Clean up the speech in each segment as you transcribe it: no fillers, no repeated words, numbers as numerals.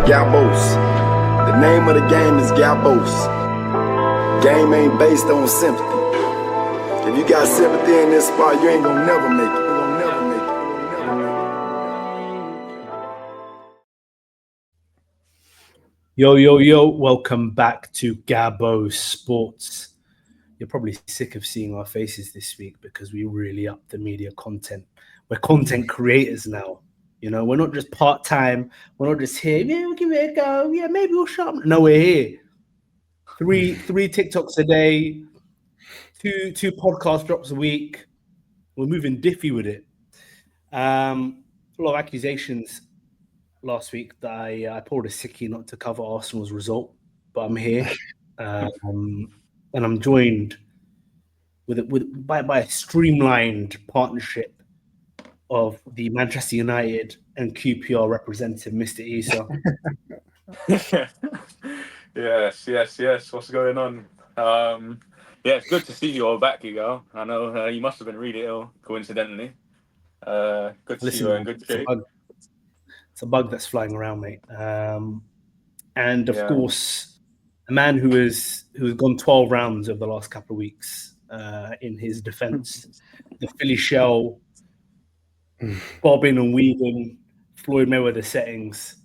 Gabos. The name of the game is Gabos. Game ain't based on sympathy. If you got sympathy in this spot, you ain't gonna never make it. Yo, welcome back to Gabo Sports. You're probably sick of seeing our faces this week because we really up the media content. We're content creators now. You know, we're not just part-time. We're not just here. Yeah, we'll give it a go. Yeah, maybe we'll shut up. No, we're here. Three TikToks a day, two podcast drops a week. We're moving diffy with it. A lot of accusations last week that I pulled a sickie not to cover Arsenal's result, but I'm here, and I'm joined by a streamlined partnership of the Manchester United and QPR representative, Mr. Isa. Yes. What's going on? Yeah, it's good to see you all back, Hugo. I know you must have been really ill, coincidentally. Good to see you in good shape. It's a bug that's flying around, mate. And of course, a man who's gone 12 rounds over the last couple of weeks in his defense, the Philly shell, bobbing and weaving, Floyd Mayweather settings,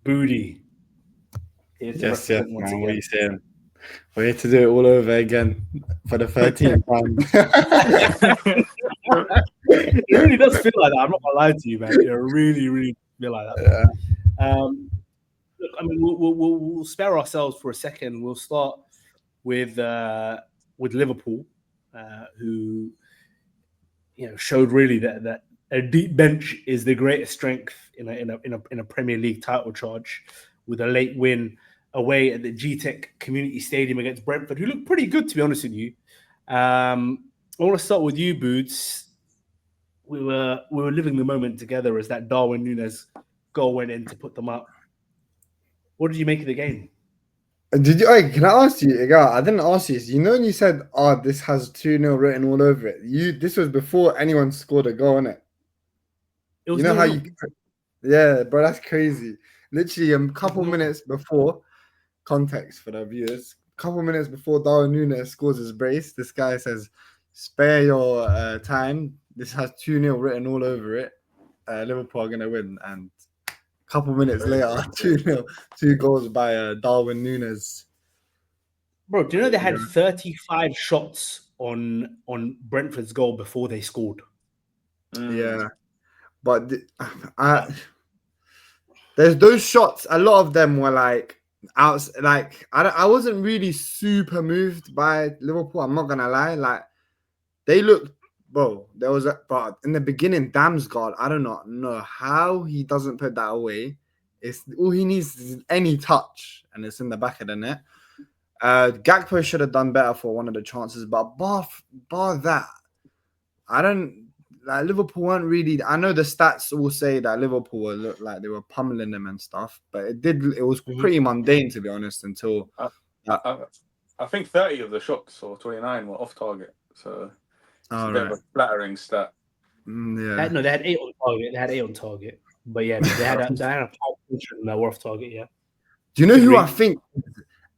Booty. Yes, man. What are you saying? We're here to do it all over again for the 13th time. It really does feel like that. I'm not gonna lie to you, man. It really feel like that. Yeah. Look, I mean, we'll spare ourselves for a second. We'll start with Liverpool, who showed really that a deep bench is the greatest strength in a Premier League title charge, with a late win away at the GTEC Community Stadium against Brentford, who looked pretty good, to be honest with you. I want to start with you, Boots. We were living the moment together as that Darwin Núñez goal went in to put them up. What did you make of the game? Did you? Hey, can I ask you? I didn't ask you. You know when you said, "Oh, this has 2-0 written all over it." This was before anyone scored a goal, innit? It was Yeah, bro, that's crazy. Literally, a couple minutes before, context for the viewers, a couple minutes before Darwin Núñez scores his brace, this guy says, "Spare your time. This has 2-0 written all over it. Liverpool are gonna win." And a couple minutes later, 2-0, 2 goals by Darwin Núñez. Bro, do you know they had 35 shots on Brentford's goal before they scored? Yeah, but there's those shots. A lot of them were like out. Like I wasn't really super moved by Liverpool. I'm not gonna lie. Like they looked. Bro, but in the beginning, Damsgaard, I do not know how he doesn't put that away. It's all he needs is any touch, and it's in the back of the net. Gakpo should have done better for one of the chances, but bar that, Liverpool weren't really. I know the stats all say that Liverpool looked like they were pummeling them and stuff, but it was pretty mundane, to be honest, until I think 30 of the shots or 29 were off target, so. It's a bit of a flattering stat. Yeah. They had 8 on target. They had 8 on target. But yeah, they had a 5 that were off target, yeah. Do you know who I think?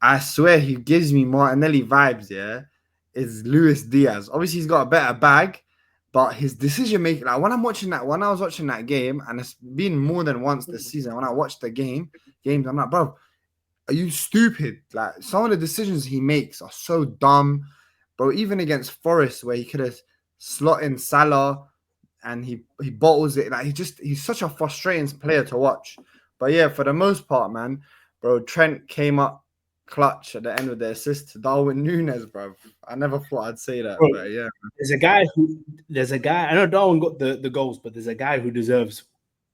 I swear he gives me Martinelli vibes, yeah? Is Luis Diaz. Obviously, he's got a better bag, but his decision making, like when I was watching that game, and it's been more than once this season, when I watched the games, I'm like, bro, are you stupid? Like some of the decisions he makes are so dumb. Bro, even against Forest, where he could have slot in Salah and he bottles it. Like he's such a frustrating player to watch. But yeah, for the most part, man, bro, Trent came up clutch at the end of the assist to Darwin Núñez, bro. I never thought I'd say that, bro, but yeah. There's a guy, I know Darwin got the goals, but there's a guy who deserves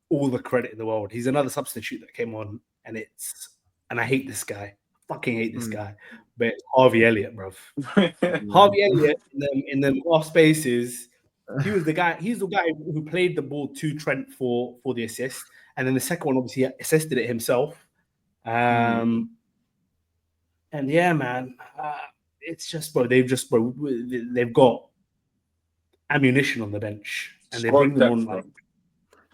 all the credit in the world. He's another substitute that came on, and I hate this guy. Fucking hate this guy. But it's Harvey Elliott, bro. Harvey Elliott in the off spaces, he's the guy who played the ball to Trent for the assist, and then the second one obviously assisted it himself. And yeah, man, it's just, bro, they've got ammunition on the bench, and they bring them on like.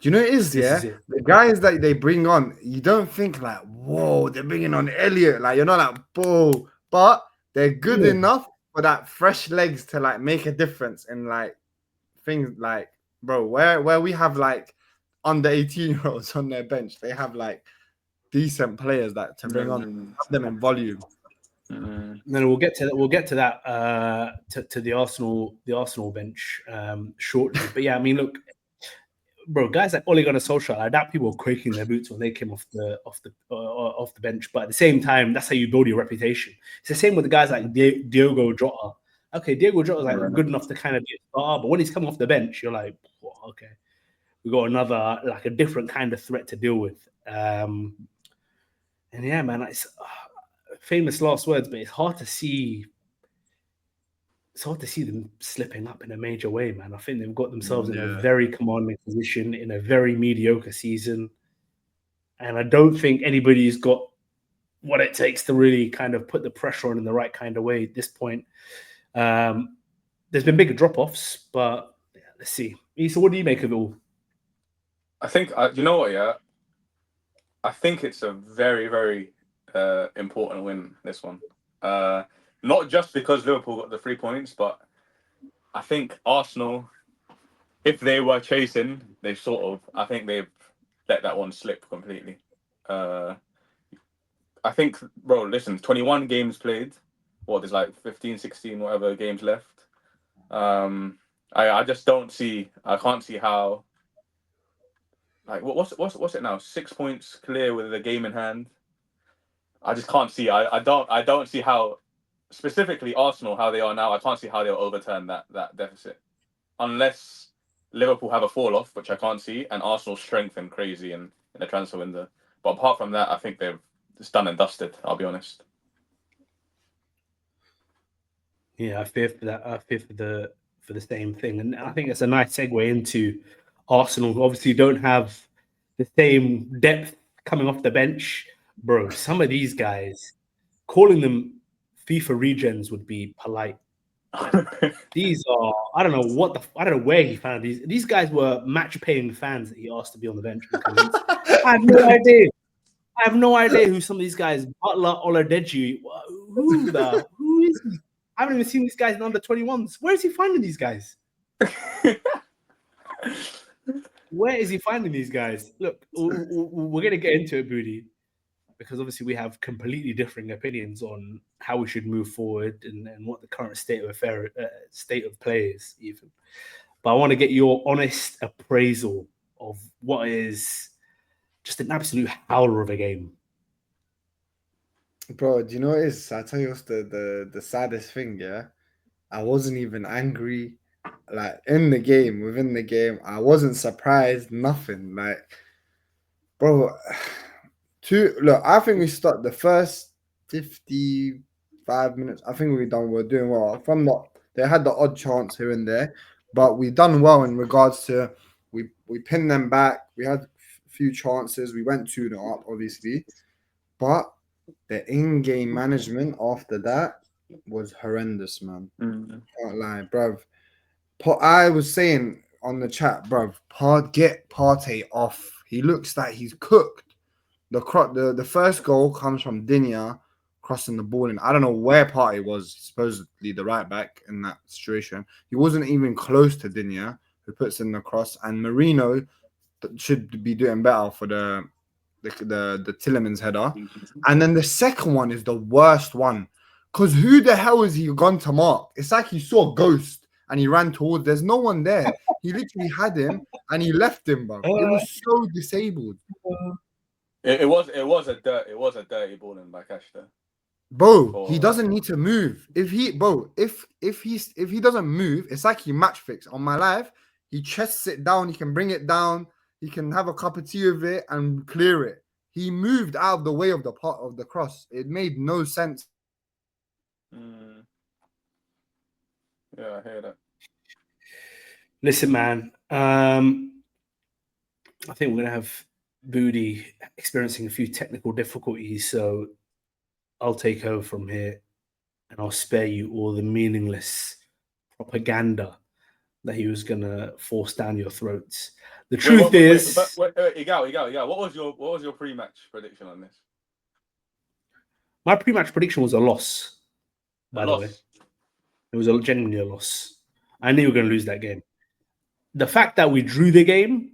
Do you know what it is? Yeah, the guys that they bring on, you don't think like, whoa, they're bringing on Elliot. Like, you're not like, whoa, but they're good enough for that fresh legs to like make a difference in like things like, bro, where we have like under 18-year-olds on their bench, they have like decent players that to bring on, have them in volume. Then we'll get to that to the Arsenal bench shortly. But yeah, I mean, look, bro, guys like Ole Gunnar Solskjaer, I doubt people were quaking their boots when they came off the bench. But at the same time, that's how you build your reputation. It's the same with the guys like Diogo Jota. Okay, Diogo Jota is like good enough to kind of be a star, but when he's coming off the bench, you're like, well, okay, we got another like a different kind of threat to deal with. And yeah, man, it's famous last words, but it's hard to see. It's hard to see them slipping up in a major way, man. I think they've got themselves in a very commanding position in a very mediocre season. And I don't think anybody's got what it takes to really kind of put the pressure on in the right kind of way at this point. There's been bigger drop-offs, but yeah, let's see. Issa, what do you make of it all? I think, you know what, yeah? I think it's a very, very important win, this one. Not just because Liverpool got the 3 points, but I think Arsenal, if they were chasing, I think they've let that one slip completely. I think, bro, listen, 21 games played. There's like 15, 16, whatever games left. I just don't see, I can't see how, like, what's it now? 6 points clear with a game in hand. I just can't see. I don't see how, specifically Arsenal, how they are now. I can't see how they'll overturn that deficit, unless Liverpool have a fall off, which I can't see, and Arsenal strengthen crazy in the transfer window. But apart from that, I think it's done and dusted. I'll be honest. Yeah, I fear for that. I fear for the same thing, and I think it's a nice segue into Arsenal, who obviously don't have the same depth coming off the bench, bro. Some of these guys, calling them FIFA regens would be polite. These are, I don't know where he found these. These guys were match-paying fans that he asked to be on the bench. I have no idea. I have no idea who some of these guys, Butler, Oladeji, who is he? I haven't even seen these guys in under 21s. Where is he finding these guys? Where is he finding these guys? Look, we're going to get into it, Booty, because obviously we have completely differing opinions on how we should move forward and what the current state of play is, even. But I want to get your honest appraisal of what is just an absolute howler of a game. Bro, do you know what it is? I'll tell you what's the saddest thing, yeah? I wasn't even angry. Like, within the game, I wasn't surprised, nothing. Like, bro, look, I think we start the first 55 minutes. I think we're doing well. They had the odd chance here and there, but we done well in regards to we pinned them back. We had a few chances. We went 2-0 up, obviously, but the in-game management after that was horrendous, man. Can't lie, bruv. I was saying on the chat, bruv, get Partey off. He looks like he's cooked. The first goal comes from Digne crossing the ball, and I don't know where Partey was, supposedly the right back in that situation. He wasn't even close to Digne, who puts in the cross, and Marino should be doing better for the Tillemans header. And then the second one is the worst one, because who the hell is he gone to mark? It's like he saw a ghost and he ran towards. There's no one there. He literally had him and he left him, bro. It was so disabled. It was a dirty ball in by Cash there. Bro, he doesn't need to move. If he doesn't move, it's like he match fix. On my life, he chests it down, he can bring it down, he can have a cup of tea with it and clear it. He moved out of the way of the part of the cross. It made no sense. Yeah, I hear that. Listen, man. I think we're gonna have Booty experiencing a few technical difficulties, so I'll take over from here and I'll spare you all the meaningless propaganda that he was gonna force down your throats. The truth is, Igal, what was your pre-match prediction on this? My pre-match prediction was a loss. By the way, it was genuinely a loss. I knew we were going to lose that game. The fact that we drew the game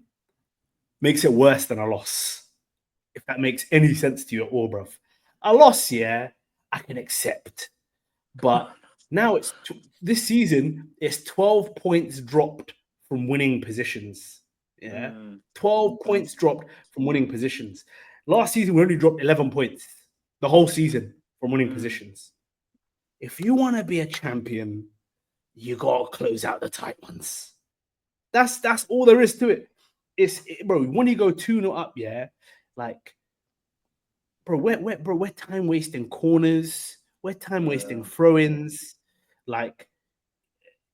makes it worse than a loss. If that makes any sense to you at all, bruv. A loss, yeah, I can accept. But now this season, it's 12 points dropped from winning positions. Yeah. 12 points dropped from winning positions. Last season, we only dropped 11 points the whole season from winning positions. If you want to be a champion, you got to close out the tight ones. That's all there is to it. Bro, when you go 2-0 up, yeah, like, bro, we're time wasting corners, we're time wasting throw-ins. Like,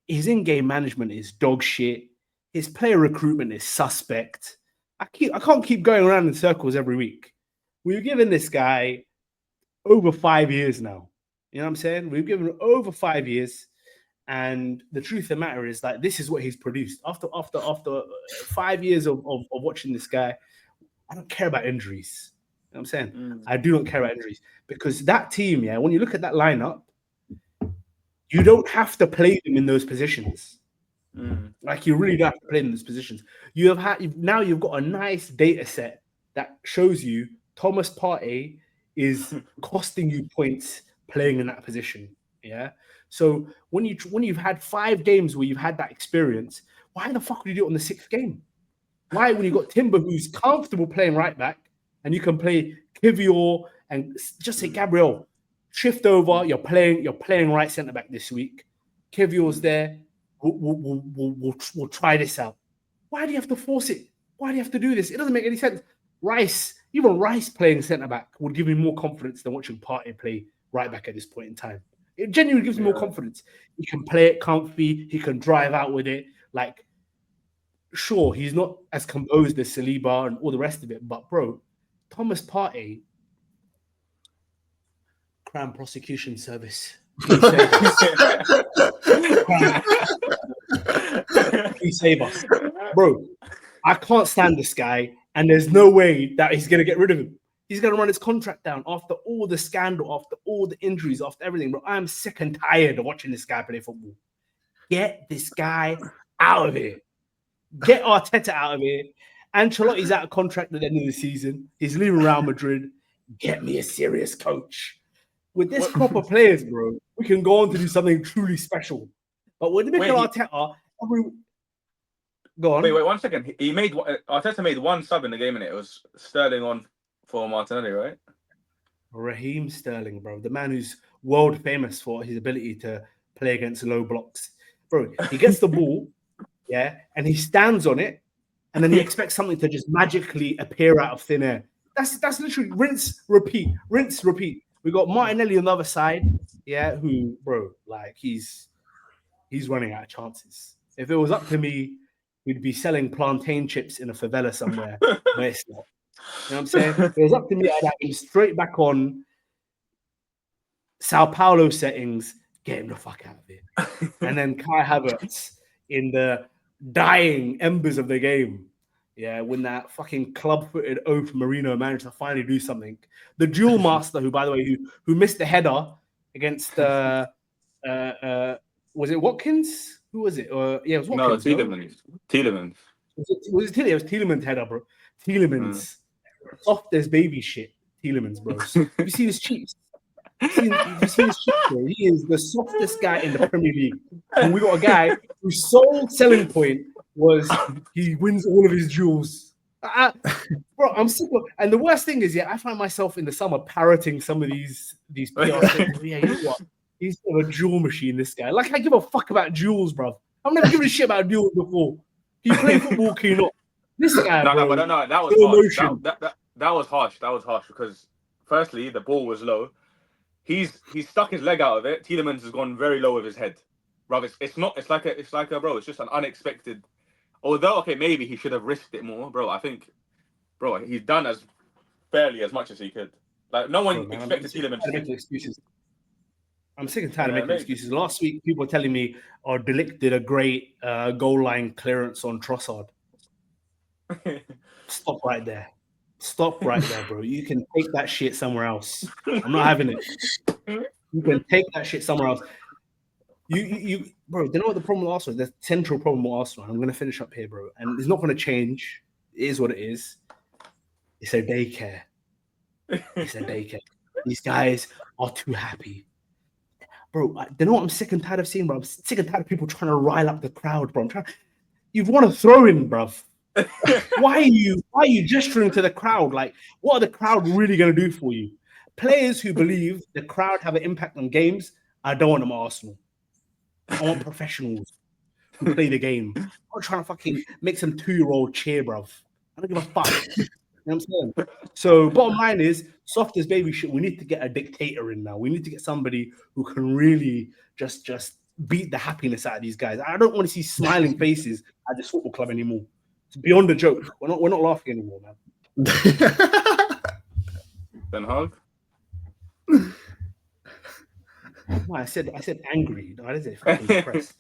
his in-game management is dog shit. His player recruitment is suspect. I can't keep going around in circles every week. We've given this guy over 5 years now. You know what I'm saying? We've given him over 5 years. And the truth of the matter is, like, this is what he's produced. After 5 years of watching this guy, I don't care about injuries. You know what I'm saying? I do not care about injuries. Because that team, yeah, when you look at that lineup, you don't have to play them in those positions. Like, you really don't have to play them in those positions. You've got a nice data set that shows you Thomas Partey is costing you points playing in that position. Yeah. So when you've had 5 games where you've had that experience, why the fuck would you do it on the 6th game? Why, when you got Timber, who's comfortable playing right back, and you can play Kivior and just say, Gabriel, shift over. You're playing right centre back this week. Kivior's there. We'll try this out. Why do you have to force it? Why do you have to do this? It doesn't make any sense. Even Rice playing centre back would give me more confidence than watching Partey play right back at this point in time. It genuinely gives me more confidence. He can play it comfy. He can drive out with it. Like, sure, he's not as composed as Saliba and all the rest of it, but bro, Thomas Partey, Crown Prosecution Service. Please save us. Bro, I can't stand this guy, and there's no way that he's going to get rid of him. He's going to run his contract down after all the scandal, after all the injuries, after everything, bro. I'm sick and tired of watching this guy play football. Get this guy out of here. Get Arteta out of here. Ancelotti's out of contract at the end of the season. He's leaving Real Madrid. Get me a serious coach. With this crop of players, bro, we can go on to do something truly special. But with Mikel Arteta, go on. Wait, 1 second. Arteta made 1 sub in the game, and it was Sterling on for Martinelli, right? Raheem Sterling, bro. The man who's world famous for his ability to play against low blocks. Bro, he gets the ball, yeah, and he stands on it, and then he expects something to just magically appear out of thin air. That's literally rinse, repeat. We got Martinelli on the other side, yeah, who, bro, like, he's running out of chances. If it was up to me, we'd be selling plantain chips in a favela somewhere, but it's not. You know what I'm saying? If it was up to me, I'd have him straight back on Sao Paulo settings, get him the fuck out of here. And then Kai Havertz in the dying embers of the game. Yeah, when that fucking club-footed oaf Marino managed to finally do something. The duel master, who, by the way, who missed the header against was it Watkins? Who was it? Yeah, it was Watkins. No, Tielemans. Was it Tielemans? It was Tielemans' header, bro. Tielemans. Soft as baby shit. Tielemans, bro. Have you seen his cheeks? Have you seen his cheeks, bro? He is the softest guy in the Premier League. And we got a guy whose sole selling point was he wins all of his duels. Bro, I'm sick of, and the worst thing is, yeah, I find myself in the summer parroting some of these PR things. Yeah, you know what? He's a duel machine, this guy. Like, I give a fuck about duels, bro. I've never given a shit about duels before. Can you play football? Can you not? This guy, no, that was harsh. That was harsh. That was harsh because, firstly, the ball was low. He's stuck his leg out of it. Tielemans has gone very low with his head. Bro, it's just an unexpected. Although, okay, maybe he should have risked it more, bro. I think, bro, he's done as fairly as much as he could. Like, no one expected Tielemans to make excuses. I'm sick and tired of making excuses. Last week, people were telling me, De Ligt did a great goal line clearance on Trossard. Stop right there. Stop right there, bro. You can take that shit somewhere else. I'm not having it. You can take that shit somewhere else. You, bro. Do you know what the problem with Arsenal? The central problem with Arsenal. I'm gonna finish up here, bro. And it's not gonna change. It is what it is. It's a daycare. It's a daycare. These guys are too happy, bro. Do you know what I'm sick and tired of seeing, bro? I'm sick and tired of people trying to rile up the crowd, bro. You want to throw in, bro. Why are you gesturing to the crowd? Like, what are the crowd really going to do for you? Players who believe the crowd have an impact on games, I don't want them at Arsenal. I want professionals who play the game. I'm not trying to fucking make some 2-year-old cheer, bruv. I don't give a fuck. You know what I'm saying? So, bottom line is, soft as baby shit, we need to get a dictator in now. We need to get somebody who can really just beat the happiness out of these guys. I don't want to see smiling faces at this football club anymore. It's beyond a joke. We're not laughing anymore, man. Then Hug. No, I said angry. No, I didn't say fucking depressed.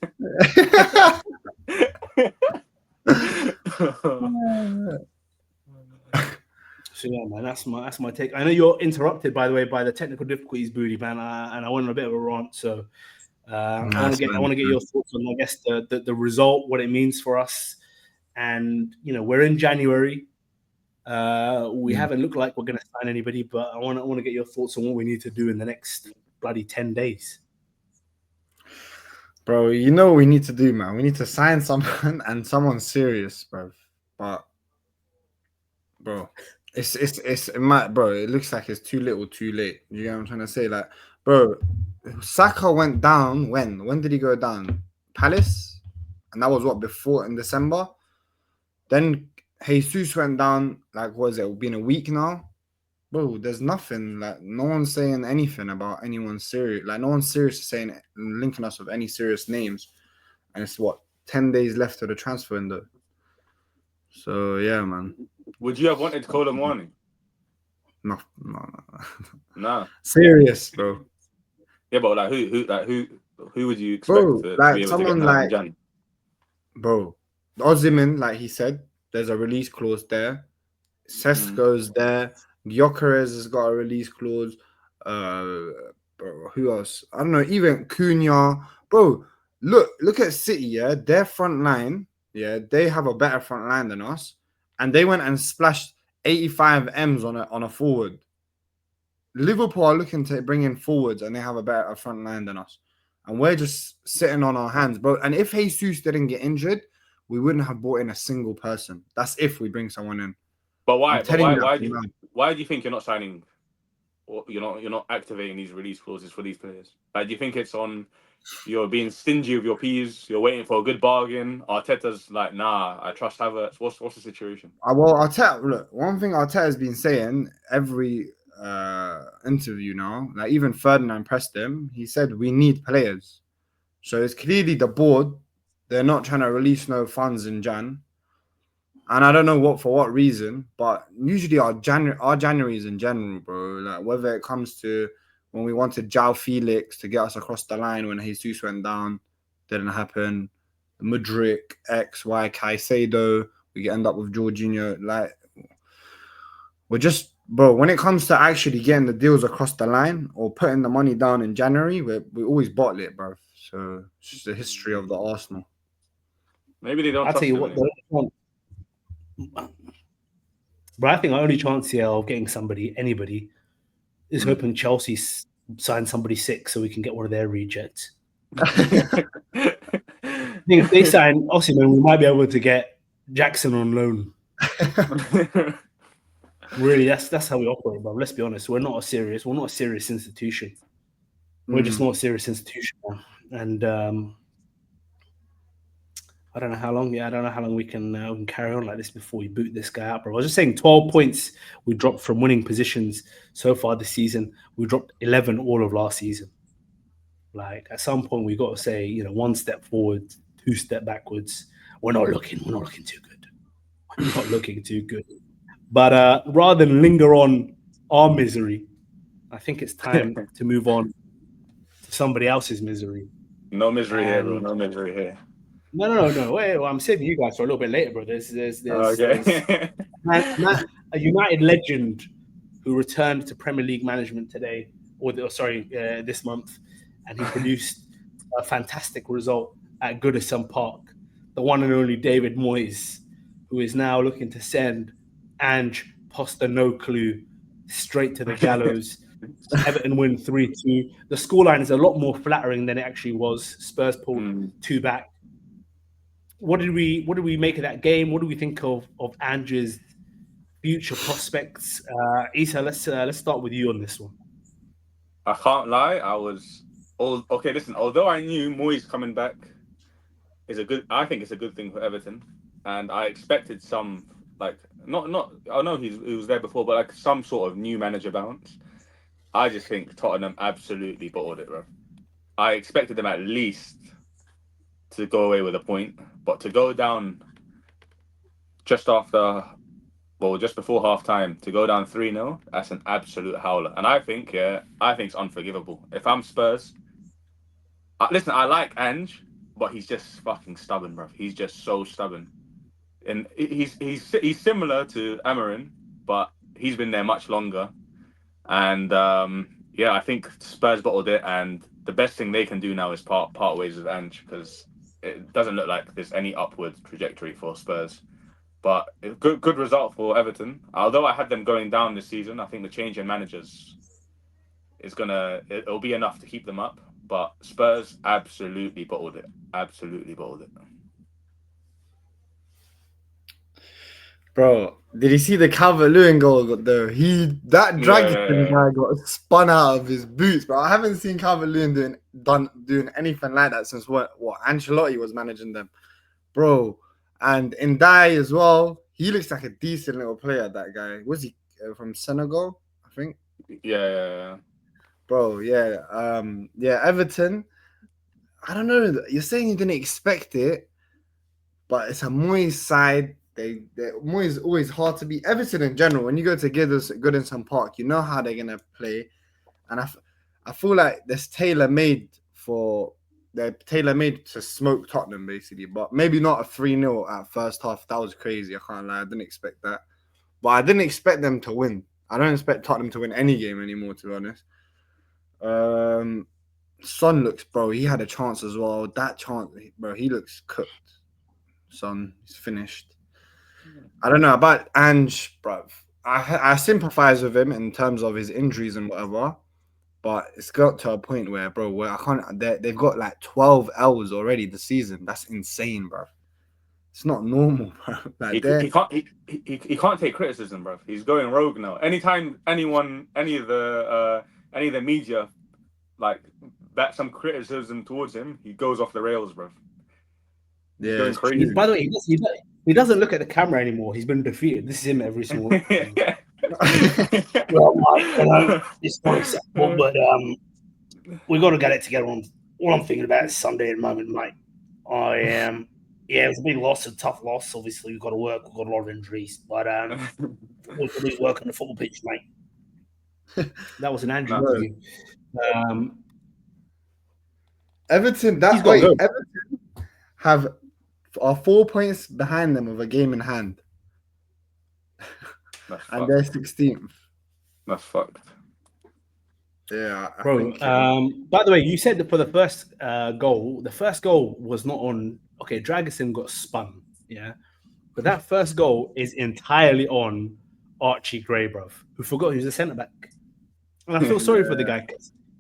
So yeah, man, that's my take. I know you're interrupted, by the way, by the technical difficulties, Booty, man, and I went on a bit of a rant. So I want to get your thoughts on, I guess, the result, what it means for us, and we're in January. We haven't looked like we're going to sign anybody, but I want to get your thoughts on what we need to do in the next bloody 10 days. Bro, you know what we need to do, man. We need to sign someone and someone serious, bro. But, bro, it looks like it's too little, too late. You know what I'm trying to say? Like, bro, Saka went down when? When did he go down? Palace? And that was what, before, in December? Then Jesus went down, like, what is it? It's been a week now? Bro, there's nothing. Like, no one's saying anything about anyone serious. Like, no one's serious saying, linking us with any serious names. And it's what, 10 days left of the transfer window. So, yeah, man. Would you have wanted Kolo Muani? No. Nah. Serious, bro. Yeah, but like who would you expect bro, to like be able someone to get like Jan? Bro, Osimhen, like he said, there's a release clause there. Sesko's there. Gyökeres has got a release clause. Bro, who else? I don't know. Even Cunha. Bro, look at City. Yeah, their front line. Yeah, they have a better front line than us, and they went and splashed 85 M's on a forward. Liverpool are looking to bring in forwards, and they have a better front line than us, and we're just sitting on our hands, bro. And if Jesus didn't get injured, we wouldn't have brought in a single person. That's if we bring someone in. But why? Why do you think you're not signing, or you're not activating these release clauses for these players? Like, do you think it's on you're being stingy with your P's? You're waiting for a good bargain. Arteta's like, nah, I trust Havertz. What's the situation? Well, Arteta, look, one thing Arteta's been saying every interview now, like even Ferdinand pressed him, he said we need players. So it's clearly the board, they're not trying to release no funds in Jan. And I don't know for what reason, but usually our January is in general, bro. Like whether it comes to when we wanted João Felix to get us across the line when Jesus went down, didn't happen. Mudryk, XY, Caicedo, we end up with Jorginho. Like we're just, bro, when it comes to actually getting the deals across the line or putting the money down in January, we always bottle it, bro. So it's just the history of the Arsenal. Maybe they don't. I'll tell you what, but I think our only chance here of getting anybody, is hoping Chelsea sign somebody sick so we can get one of their rejects. If they sign Osimhen, we might be able to get Jackson on loan. Really, that's how we operate, bro. Let's be honest. We're not a serious institution. We're just not a serious institution, and I don't know how long. Yeah, I don't know how long we can carry on like this before we boot this guy out, bro. I was just saying, 12 points we dropped from winning positions so far this season. We dropped 11 all of last season. Like at some point, we got to say, one step forward, 2 step backwards. We're not looking too good. We're not looking too good. But rather than linger on our misery, I think it's time to move on to somebody else's misery. No misery here, bro. No misery here. No. Wait, I'm saving you guys for a little bit later, bro. There's okay. a United legend who returned to Premier League management today, this month, and he produced a fantastic result at Goodison Park. The one and only David Moyes, who is now looking to send Ange Postecoglou straight to the gallows. Everton win 3-2. The scoreline is a lot more flattering than it actually was. Spurs pulled 2 back. What did we make of that game? What do we think of Ange's future prospects? Issa, let's start with you on this one. I can't lie. Listen. Although I knew Moyes coming back I think it's a good thing for Everton, and I expected some not. I know he was there before, but like some sort of new manager bounce. I just think Tottenham absolutely bottled it, bro. I expected them at least to go away with a point, but to go down just before half time, to go down 3-0, that's an absolute howler. And I think it's unforgivable. If I'm Spurs, listen, I like Ange, but he's just fucking stubborn, bro. He's just so stubborn. And he's similar to Amarin, but he's been there much longer. And I think Spurs bottled it, and the best thing they can do now is part ways with Ange, because it doesn't look like there's any upward trajectory for Spurs. But good result for Everton. Although I had them going down this season, I think the change in managers it'll be enough to keep them up. But Spurs absolutely bottled it. Absolutely bottled it. Bro, did you see the Calvert-Lewin goal though? That guy got spun out of his boots, bro. I haven't seen Calvert-Lewin doing anything like that since what Ancelotti was managing them, bro. And Ndai as well. He looks like a decent little player. That guy, was he from Senegal? I think. Yeah. Bro, yeah. Everton. I don't know. You're saying you didn't expect it, but it's a Moyes side. Moyes is always hard to beat. Everton in general, when you go to Goodison Park, you know how they're gonna play, and I feel like they're tailor-made to smoke Tottenham basically, but maybe not a 3-0 at first half. That was crazy. I can't lie, I didn't expect that, but I didn't expect them to win. I don't expect Tottenham to win any game anymore, to be honest. Son looks, bro. He had a chance as well. That chance, bro. He looks cooked. Son, he's finished. I don't know about Ange, bro. I sympathize with him in terms of his injuries and whatever, but it's got to a point where, bro, where I can't. They've got like 12 L's already this season. That's insane, bro. It's not normal, bro. Like he can't take criticism, bro. He's going rogue now. Anytime any of the media like bat some criticism towards him, he goes off the rails, bro. Yeah. Going crazy. By the way, he doesn't look at the camera anymore. He's been defeated. This is him every single week. Well, it's not acceptable, but we got to get it together. All I'm thinking about is Sunday at the moment, mate. It was a big loss, a tough loss. Obviously, we've got to work. We've got a lot of injuries, but we'll work on the football pitch, mate. That was an Andrew. Everton. Everton are 4 points behind them with a game in hand, and they're 16th. That's fucked. Yeah, bro. By the way, you said that for the first goal, the first goal was not on. Okay, Dragusin got spun, yeah, but that first goal is entirely on Archie Gray, bruv, who forgot he was a centre back. And I feel sorry for the guy.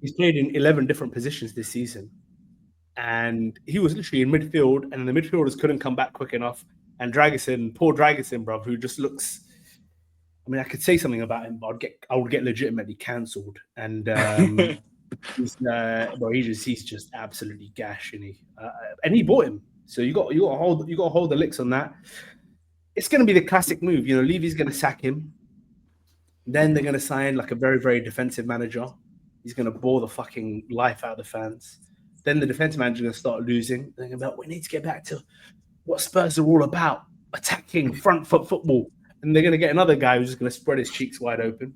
He's played in 11 different positions this season, and he was literally in midfield, and the midfielders couldn't come back quick enough. And poor Dragusin, bruv, who just looks. I mean, I could say something about him, but I would get legitimately cancelled. And he's just absolutely gash, and he bought him. So you got to hold the licks on that. It's going to be the classic move, Levy's going to sack him. Then they're going to sign like a very, very defensive manager. He's going to bore the fucking life out of the fans. Then the defensive manager is going to start losing. They're going to be like, we need to get back to what Spurs are all about: attacking, front foot football. And they're going to get another guy who's just going to spread his cheeks wide open.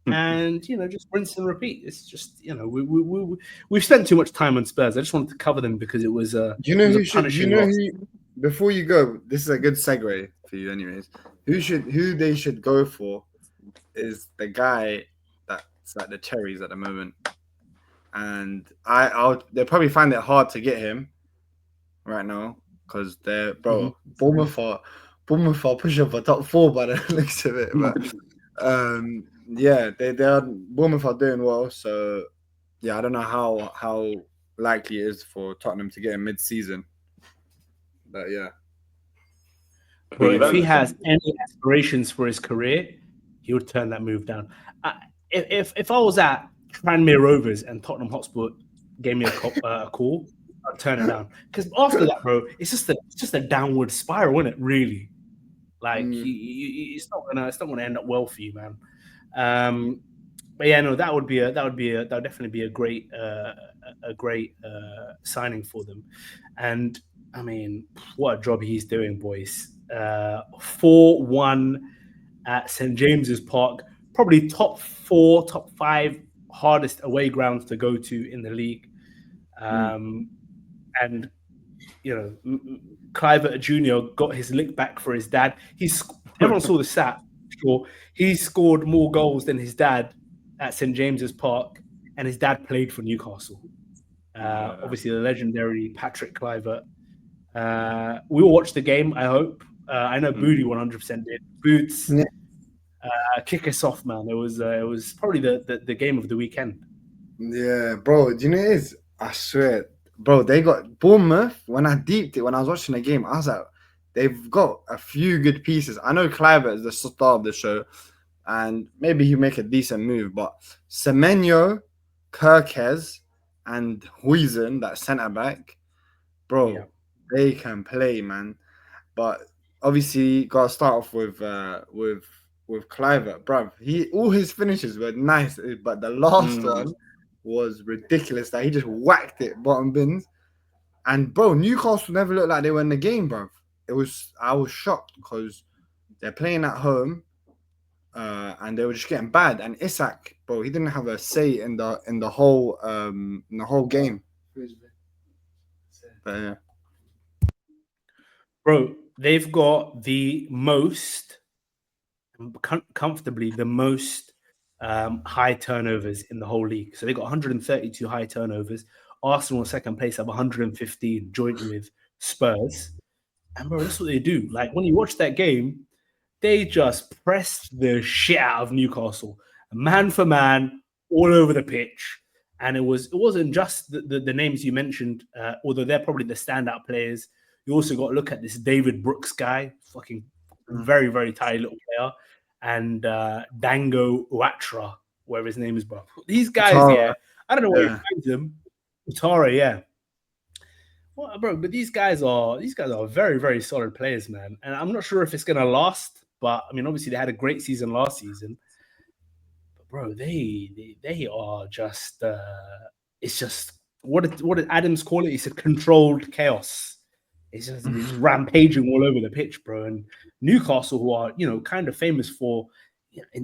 And, just rinse and repeat. It's just, we've spent too much time on Spurs. I just wanted to cover them because it was before you go, this is a good segue for you anyways. who they should go for is the guy that's at the Cherries at the moment, and they'll probably find it hard to get him right now because they're Bournemouth are pushing for top 4 by the looks of it, but yeah, they're Bournemouth are doing well, so yeah, I don't know how likely it is for Tottenham to get him mid-season, but yeah. Bro, if he has any aspirations for his career, he would turn that move down. If I was at Tranmere Rovers and Tottenham Hotspur gave me a call, I'd turn it down. Because after that, bro, it's just a downward spiral, isn't it? Really, like it's not gonna end up well for you, man. But yeah, no, that would definitely be a great signing for them. And I mean, what a job he's doing, boys. 4-1 at St. James's Park, probably top 4, top 5 hardest away grounds to go to in the league. And you know, Cliver Jr. got his lick back for his dad. Everyone saw the stat. Sure, he scored more goals than his dad at St. James's Park, and his dad played for Newcastle. Obviously, the legendary Patrick Kluivert. We all watched the game, I hope. I know Booty 100% did. Boots, kick us off, man. It was probably the game of the weekend. Yeah, bro. Do you know what it is? I swear, bro. They got Bournemouth. When I deeped it, when I was watching the game, I was like, they've got a few good pieces. I know Kluivert is the star of the show, and maybe he'll make a decent move. But Semenyo, Kirkes, and Huizen, that centre back, bro, they can play, man. But obviously, got to start off with Kluivert, bruv. All his finishes were nice, but the last one was ridiculous. That he just whacked it bottom bins. And bro, Newcastle never looked like they were in the game, bruv. I was shocked because they're playing at home, and they were just getting bad. And Isak, bro, he didn't have a say in the whole game. But yeah. Bro, they've got comfortably the most high turnovers in the whole league. So they got 132 high turnovers. Arsenal second place have 115, joint with Spurs. And bro, that's what they do. Like when you watch that game, they just pressed the shit out of Newcastle, man for man, all over the pitch. And it wasn't just the names you mentioned, although they're probably the standout players. You also got to look at this David Brooks guy, fucking very, very tiny little player, and Dango Uatra, whatever his name is, bro. These guys, Utara. I don't know where you find them. Utara, yeah. Well, bro, but these guys are very, very solid players, man. And I'm not sure if it's gonna last, but I mean, obviously they had a great season last season. But bro, they are just it's just what did Adams call it? He said controlled chaos. It's just rampaging all over the pitch, bro. And Newcastle, who are kind of famous for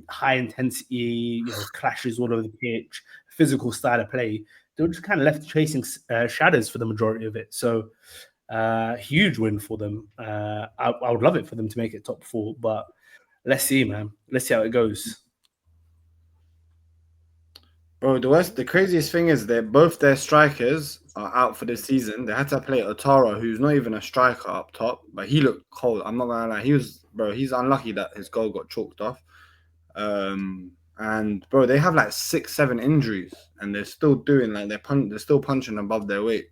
high intensity, clashes all over the pitch, physical style of play, they were just kind of left chasing shadows for the majority of it. So huge win for them. I would love it for them to make it top 4, but let's see, man. Let's see how it goes. Bro, the craziest thing is that both their strikers are out for this season. They had to play Otara, who's not even a striker up top, but he looked cold. I'm not gonna lie, he's unlucky that his goal got chalked off. And bro, they have like 6-7 injuries, and they're still doing they're still punching above their weight.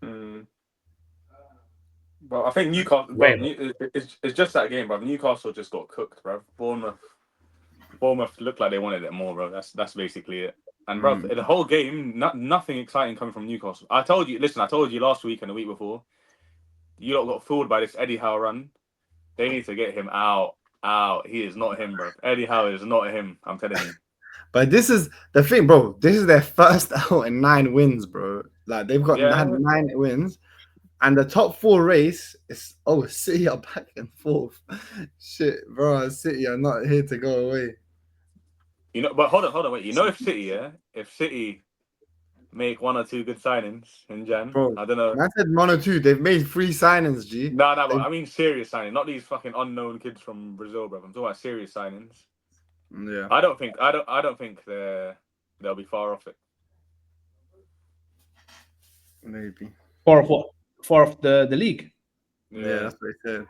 Bro, I think Newcastle. Bro, it's just that game, bro. Newcastle just got cooked, bro. Bournemouth looked like they wanted it more, bro. That's basically it. And bro, the whole game, nothing exciting coming from Newcastle. I told you last week and the week before, you lot got fooled by this Eddie Howe run. They need to get him out. He is not him, bro. Eddie Howe is not him. I'm telling you. But this is the thing, bro. This is their first out in 9 wins, bro. Like they've got had 9 wins, and the top 4 race is City are back and forth. Shit, bro. City are not here to go away. But hold on, wait. If City make 1 or 2 good signings in Jan. Bro, I don't know. I said 1 or 2. They've made 3 signings, G. No, but I mean serious signings, not these fucking unknown kids from Brazil, bro. I'm talking about serious signings. Yeah. I don't think they'll be far off it. Maybe. Far off what? Far off the league. Yeah, that's what I said.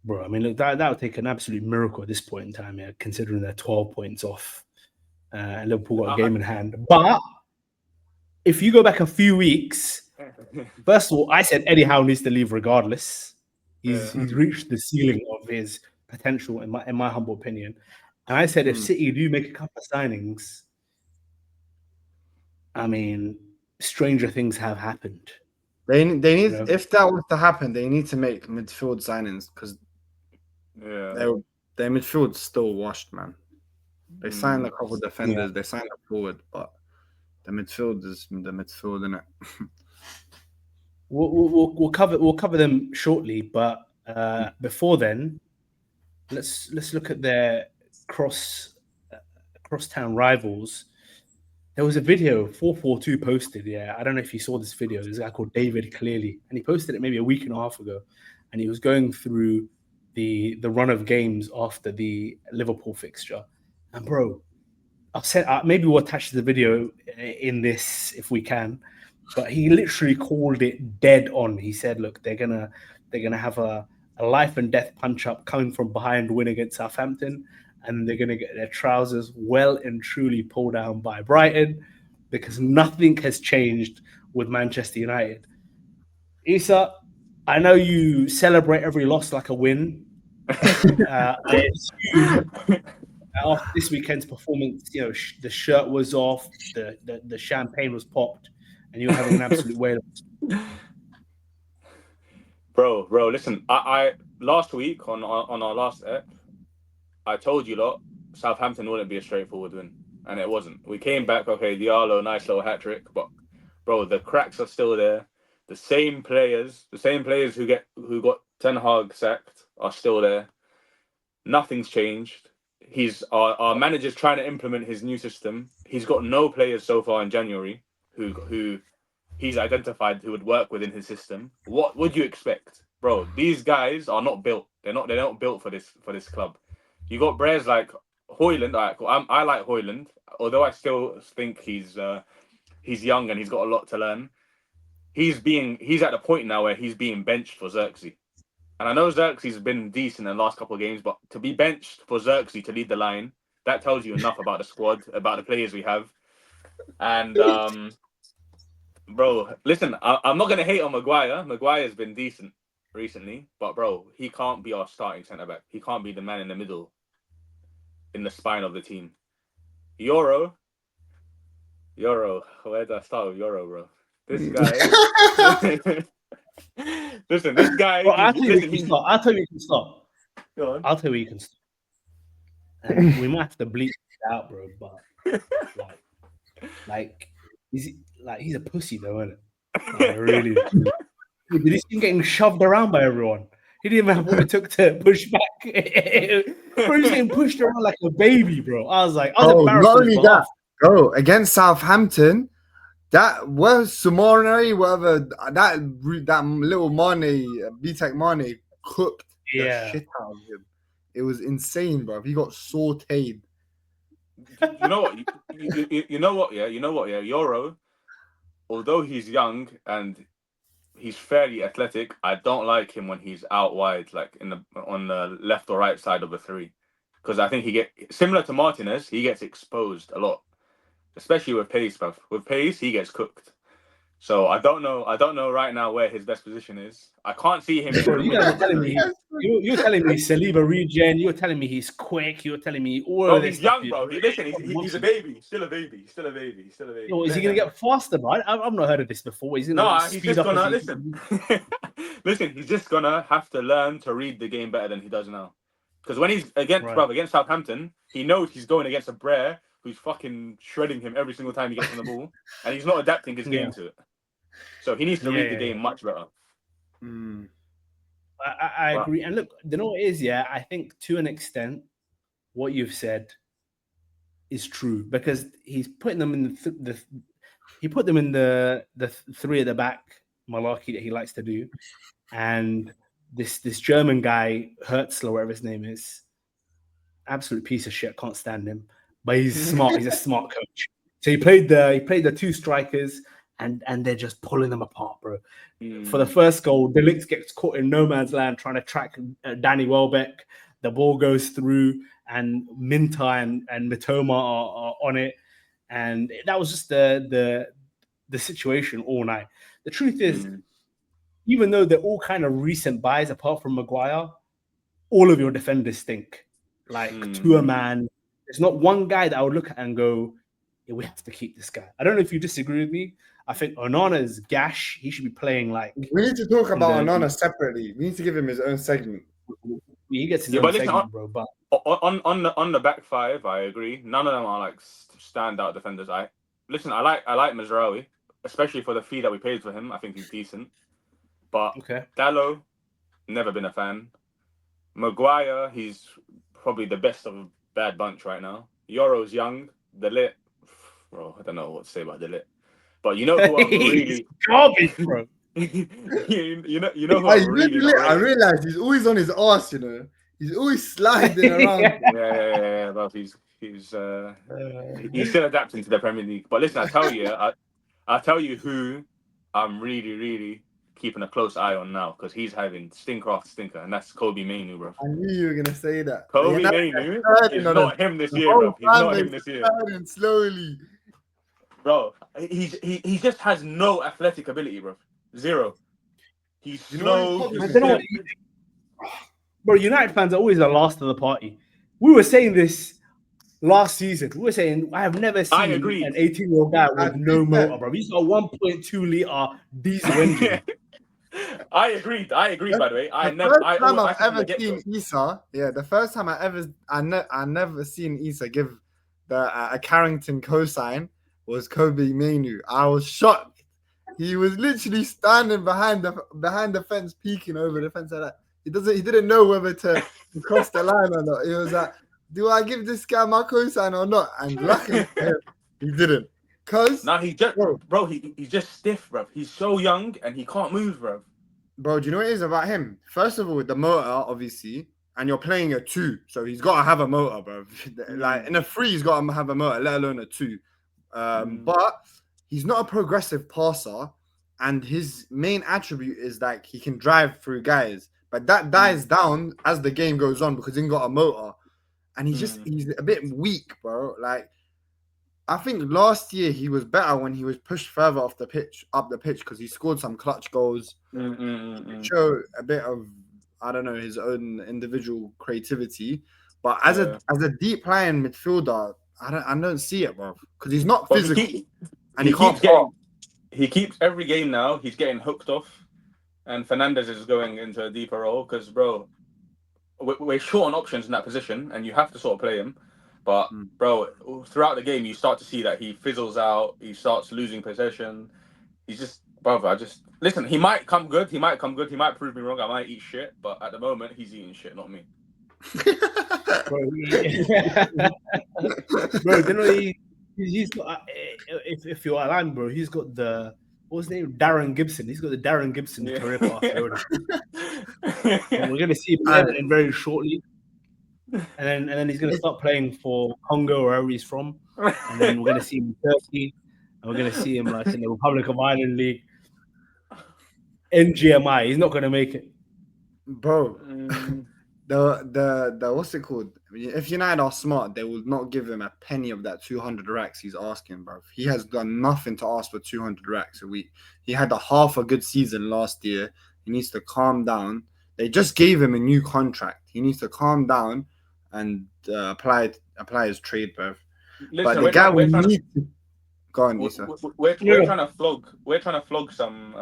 Bro, I mean, look, that would take an absolute miracle at this point in time, yeah, considering they're 12 points off and Liverpool got a game in hand. But if you go back a few weeks, first of all, I said Eddie Howe needs to leave regardless. He's reached the ceiling of his potential, in my humble opinion. And I said if City do make a couple of signings, I mean, stranger things have happened. They need if that was to happen, they need to make midfield signings because their midfield's still washed, man. They signed a couple of defenders, they signed a forward, but the midfield is the midfield, isn't it? We'll cover them shortly, but before then, let's look at their crosstown rivals. There was a video 442 posted. Yeah, I don't know if you saw this video. There's a guy called David Clearly, and he posted it maybe a week and a half ago, and he was going through the run of games after the Liverpool fixture. And bro, I've said maybe we'll attach the video in this if we can, but he literally called it dead on. He said, "Look, they're gonna have a life and death punch up coming from behind win against Southampton, and they're gonna get their trousers well and truly pulled down by Brighton because nothing has changed with Manchester United." Issa, I know you celebrate every loss like a win. I assume after this weekend's performance, you know, the shirt was off, the champagne was popped, and you were having an absolute whale. Bro, listen, I last week on our last ep, I told you lot Southampton wouldn't be a straightforward win, and it wasn't. We came back, okay, Diallo, nice little hat trick, but bro, the cracks are still there. The same players who got Ten Hag sacked are still there. Nothing's changed. Our manager's trying to implement his new system. He's got no players so far in January who he's identified who would work within his system. What would you expect, bro? These guys are not built. They're not built for this club. You got players like Højlund. I like Højlund, although I still think he's young and he's got a lot to learn. He's at the point now where he's being benched for Xerxes. And I know Xerxes has been decent in the last couple of games, but to be benched for Xerxes to lead the line, that tells you enough about the squad, about the players we have. And bro, listen, I'm not gonna hate on Maguire. Maguire's been decent recently, but bro, he can't be our starting centre back. He can't be the man in the middle, in the spine of the team. Euro, where did I start with Euro, bro? This guy. Listen, this guy. Bro, I'll tell you you can stop. Go on. I'll tell you can stop. And we might have to bleep it out, bro. But he's a pussy, though, isn't it? Like, really. Did he see him getting shoved around by everyone? He didn't even have what it took to push back. Bro, he's getting pushed around like a baby, bro. I was embarrassed. Not only that, bro, against Southampton, that was Sumari, whatever, that little BTEC Mane cooked the shit out of him. It was insane, bro. He got sauteed. You know what? You know what? Yeah. Euro, although he's young and he's fairly athletic, I don't like him when he's out wide, like on the left or right side of the three, because I think he similar to Martinez, he gets exposed a lot, especially with pace, bro. With pace, he gets cooked. So I don't know right now where his best position is. I can't see him. You guys are telling me you're telling me Saliba regen. You're telling me he's quick. You're telling me all of this. He's young, bro. He's a baby. He's still a baby. Yo, is he gonna get faster, bro? I've not heard of this before. He's just gonna listen. Listen, he's just gonna have to learn to read the game better than he does now. Because when he's against Southampton, he knows he's going against a Brer who's fucking shredding him every single time he gets on the ball, and he's not adapting his game to it. So he needs to read the game much better. I agree. And look, you know what it is? Yeah, I think to an extent, what you've said is true because he's putting them in he put them in the three at the back malarkey that he likes to do, and this German guy Herzl or whatever his name is, absolute piece of shit. Can't stand him, but he's smart. He's a smart coach. So he played the two strikers, and they're just pulling them apart, bro. For the first goal, De Ligt gets caught in no man's land trying to track Danny Welbeck. The ball goes through, and Minta and Mitoma are on it, and that was just the situation all night. The truth is, even though they're all kind of recent buys, apart from Maguire, all of your defenders stink. Like to a man, there's not one guy that I would look at and go, yeah, we have to keep this guy. I don't know if you disagree with me. I think Onana is gash. He should be playing like. We need to talk about Onana separately. We need to give him his own segment. He gets his own segment, bro. But on the back five, I agree. None of them are like standout defenders. I like Mazraoui, especially for the fee that we paid for him. I think he's decent. But Dallo, never been a fan. Maguire, he's probably the best of a bad bunch right now. Yoro's young. De Ligt, bro, I don't know what to say about De Ligt. But you know who I'm really garbage, bro. you know who I'm really. I realize he's always on his ass. You know, he's always sliding around. Yeah. But he's still adapting to the Premier League. But listen, I tell you who I'm really keeping a close eye on now because he's having stinker after stinker, and that's Kobe Mainoo, bro. I knew you were gonna say that. Kobe Mainoo is not him this year, bro. He's not him this year. Slowly. Bro, he just has no athletic ability, bro. Zero. He's slow. Bro, United fans are always the last of the party. We were saying this last season. We were saying I have never seen an 18-year-old guy with no motor, bro. He's got a 1.2 liter diesel engine. I agreed. By the way, the first time I never seen Issa give a Carrington cosign was Kobe Mainoo. I was shocked. He was literally standing behind the fence, peeking over the fence like that. He didn't know whether to cross the line or not. He was like, do I give this guy my cosign or not? And luckily he didn't. Cause he's just stiff, bro. He's so young and he can't move, bro. Bro, do you know what it is about him? First of all, the motor, obviously, and you're playing a 2, so he's got to have a motor, bro. Like in a 3, he's got to have a motor, let alone a 2. But he's not a progressive passer, and his main attribute is like he can drive through guys, but that dies down as the game goes on because he's got a motor, and he's a bit weak, bro. Like I think last year he was better when he was pushed further up the pitch because he scored some clutch goals, show a bit of his own individual creativity, but as a deep lying midfielder, I don't see it, bro, because he's not physical and he keeps every game now. He's getting hooked off, and Fernandes is going into a deeper role because, bro, we're short on options in that position, and you have to sort of play him. But, bro, throughout the game, you start to see that he fizzles out. He starts losing possession. He's just, brother, listen, he might come good. He might prove me wrong. I might eat shit. But at the moment, he's eating shit, not me. Bro, you know, he's got, if you're aligned, bro, he's got what's his name? Darren Gibson. He's got the Darren Gibson career path. And we're going to see him very shortly. And then he's going to start playing for Congo, wherever he's from. And then we're going to see him in Turkey. And we're going to see him like in the Republic of Ireland League. NGMI. He's not going to make it. Bro, the what's it called? If United are smart, they will not give him a penny of that 200 racks he's asking, bro. He has done nothing to ask for 200 racks a week. He had half a good season last year. He needs to calm down. They just gave him a new contract. He needs to calm down and apply his trade, bro. But the guy will need to go on, Issa. We're trying to flog some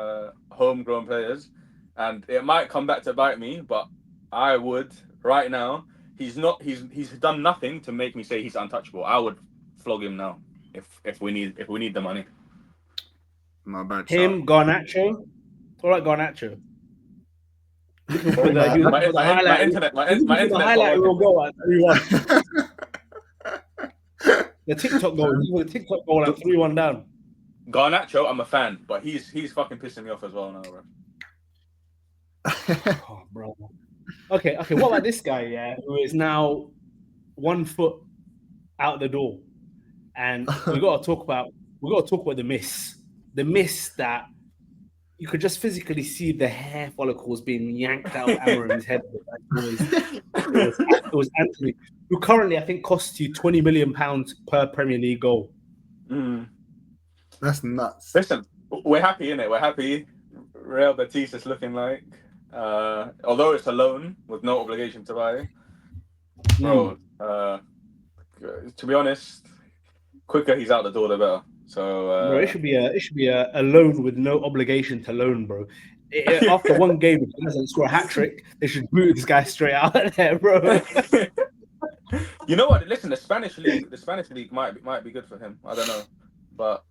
homegrown players, and it might come back to bite me. But I would right now. He's done nothing to make me say he's untouchable. I would flog him now if we need the money. Not bad. Him, Garnacho. All right, Garnacho. My internet highlight will go at 3-1. The TikTok goal, like 3-1 down. Garnacho, I'm a fan, but he's fucking pissing me off as well now, bro. Oh, bro. Okay. What about this guy? Yeah, who is now 1 foot out the door, and we got to talk about the miss. The miss that you could just physically see the hair follicles being yanked out of Amarim's head. It was Anthony, who currently I think costs you £20 million per Premier League goal. That's nuts. Listen, we're happy, innit? We're happy. Real Betis is looking like, although it's a loan with no obligation to buy, bro. To be honest, quicker he's out the door, the better. So bro, it should be a loan with no obligation to loan, bro. After one game, if he doesn't score a hat trick, they should boot this guy straight out of there, bro. You know what? Listen, the Spanish league might be good for him. I don't know, but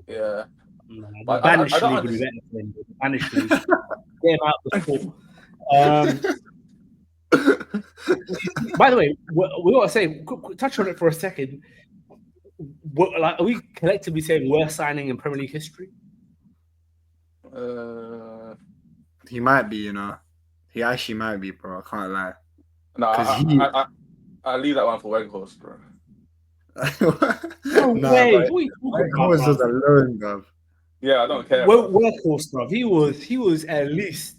yeah. The Spanish league would be better for him. The Spanish league, get him out the sport. By the way, we got to say, touch on it for a second. Are we collectively saying worst signing in Premier League history? He might be, you know. He actually might be, bro. I can't lie. No, I leave that one for Weghorst, bro. No way. Weghorst was alone, bro. Yeah, I don't care. Weghorst, bro. He was at least,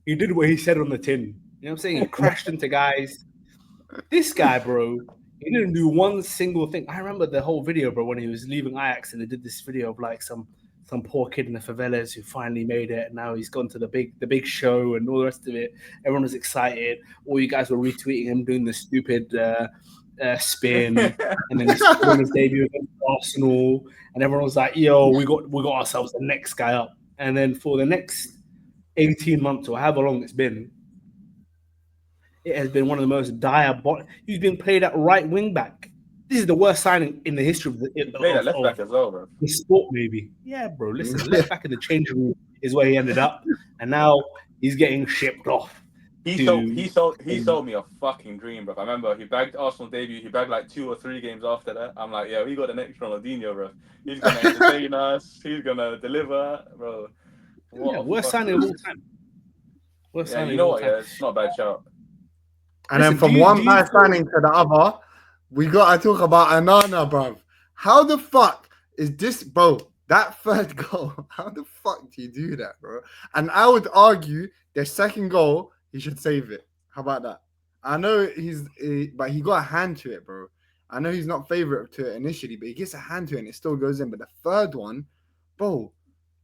he did what he said on the tin. You know what I'm saying? He crashed into guys. This guy, bro, he didn't do one single thing. I remember the whole video, bro, when he was leaving Ajax, and they did this video of like some poor kid in the favelas who finally made it, and now he's gone to the big show and all the rest of it. Everyone was excited. All you guys were retweeting him doing the stupid spin, and then he scored on his debut against Arsenal, and everyone was like, "Yo, we got ourselves the next guy up." And then for the next 18 months or however long it's been, it has been one of the most diabolical. He's been played at right wing back. This is the worst signing in the history of the left back as well, bro. The sport, maybe. Yeah, bro. Listen, left back in the changing room is where he ended up, and now he's getting shipped off. He sold me a fucking dream, bro. I remember he bagged Arsenal debut. He bagged like 2 or 3 games after that. I'm like, yeah, we got the next Ronaldinho, bro. He's gonna entertain us. He's gonna deliver, bro. Worst signing of all time. Worst signing. You know what? Yeah, it's not a bad shout. And then from one bad signing to the other, we got to talk about Onana, bro. How the fuck is this, bro? That third goal, how the fuck do you do that, bro? And I would argue the second goal, he should save it. How about that? I know but he got a hand to it, bro. I know he's not favorite to it initially, but he gets a hand to it and it still goes in. But the third one, bro,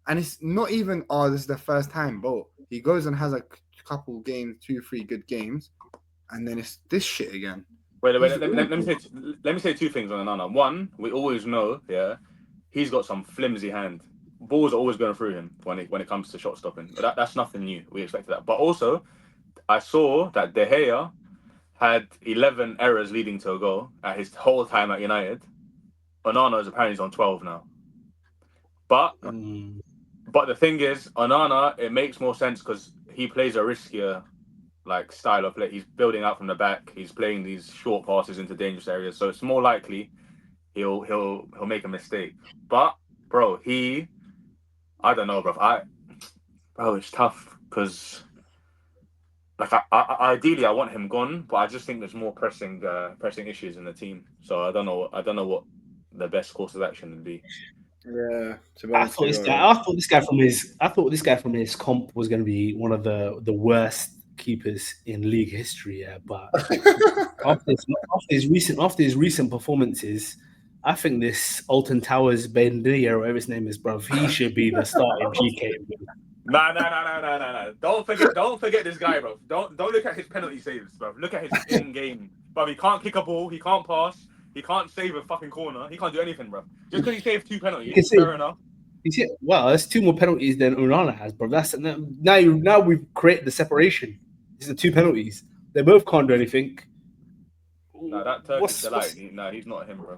and it's not even, this is the first time, bro. He goes and has a couple games, 2-3 good games, and then it's this shit again. Wait. Let me say 2 things on Onana. One, we always know, he's got some flimsy hand. Balls are always going through him when it comes to shot stopping. But that's nothing new. We expected that. But also, I saw that De Gea had 11 errors leading to a goal at his whole time at United. Onana is apparently on 12 now. But the thing is, Onana, it makes more sense because he plays a riskier style of play. He's building out from the back. He's playing these short passes into dangerous areas, so it's more likely he'll make a mistake. But bro, I don't know, bro. It's tough because ideally I want him gone, but I just think there's more pressing issues in the team. So I don't know what the best course of action would be. Yeah, I thought this guy from his comp was going to be one of the worst keepers in league history, but after his recent performances, I think this Alton Towers Bendia, or whatever his name is, bro, he should be the starting GK. No. Don't forget this guy, bro. Don't look at his penalty saves, bro. Look at his in-game. Bro, he can't kick a ball, he can't pass, he can't save a fucking corner, he can't do anything, bro. Just because he saved 2 penalties, fair enough. Well, that's 2 more penalties than Onana has, bro. That's now we've created the separation. These are 2 penalties. They both can't do anything. No, that Turkish delight. No, he's not him, bro.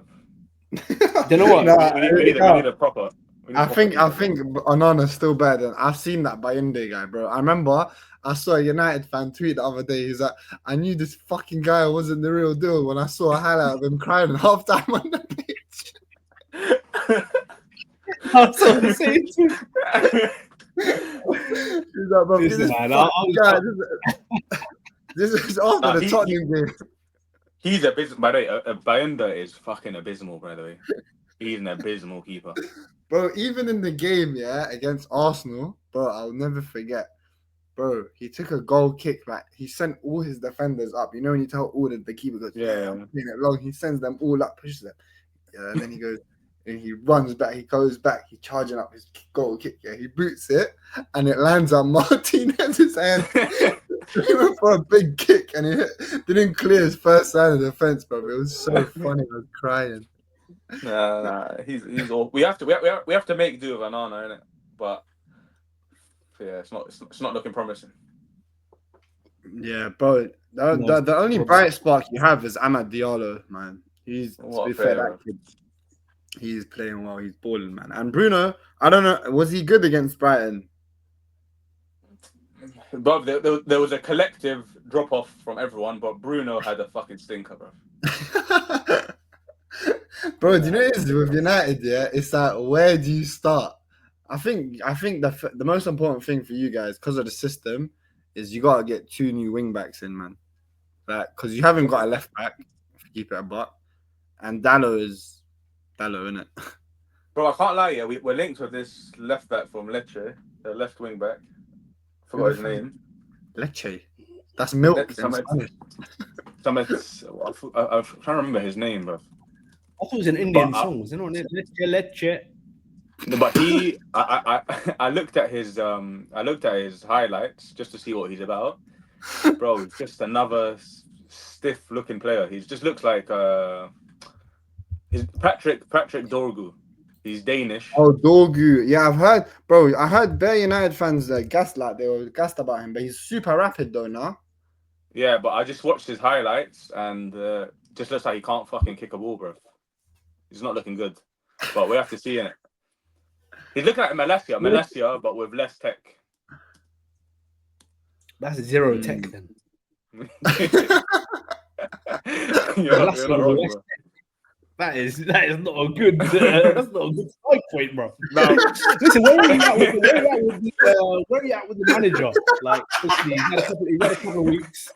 You know what? We need a proper I think Onana's still better than I've seen that Bayende guy, bro. I remember I saw a United fan tweet the other day. He's like, I knew this fucking guy wasn't the real deal when I saw a highlight of him crying at halftime on the pitch. I saw the same too. He's like, bro, Listen, this man, fucking guy. This is after the Tottenham game. He's abysmal. By the way, Bayenda is fucking abysmal, by the way. He's an abysmal keeper. Bro, even in the game, against Arsenal, bro, I'll never forget. Bro, he took a goal kick, like he sent all his defenders up. You know when you tell all the keeper goes, I'm playing it long, he sends them all up, pushes them. Yeah, and then he goes and he runs back, he goes back, he's charging up his goal kick, he boots it, and it lands on Martinez's hand. He went for a big kick and he didn't clear his first line of defense, bro. It was so funny, I was crying. Nah, he's all. We have to make do with Onana, innit? But yeah, it's not looking promising. Yeah, bro. The only bright spark you have is Amad Diallo, man. He's to be fair, that kid, he's playing well. He's balling, man. And Bruno, I don't know, was he good against Brighton? But there was a collective drop off from everyone, but Bruno had a fucking stinker, bro. Bro, do you know what it is with United? Yeah, it's like, where do you start? I think the most important thing for you guys, because of the system, is you gotta get 2 new wing backs in, man. Like, because you haven't got a left back, if you keep it a buck, and Dallo, innit? Bro, I can't lie, yeah, we're linked with this left back from Lecce, the left wing back. Forgot his name. Lecce. That's milk. I'm trying to remember his name, bro. I thought it was an Indian song, was it not? Lecce. No, but I looked at his highlights just to see what he's about. Bro, he's just another stiff looking player. He just looks like he's Patrick Dorgu. He's Danish. Oh, Dorgu. Yeah, I heard bare United fans they were gassed about him, but he's super rapid though now. Yeah, but I just watched his highlights and just looks like he can't fucking kick a ball, bro. He's not looking good. But we have to see in it. He's looking like Malacia, but with less tech. That's zero tech then. You're not wrong, bro. That is not a good side point, bro. No. Listen, where are you at with the manager? Like, obviously, he's had a couple of weeks.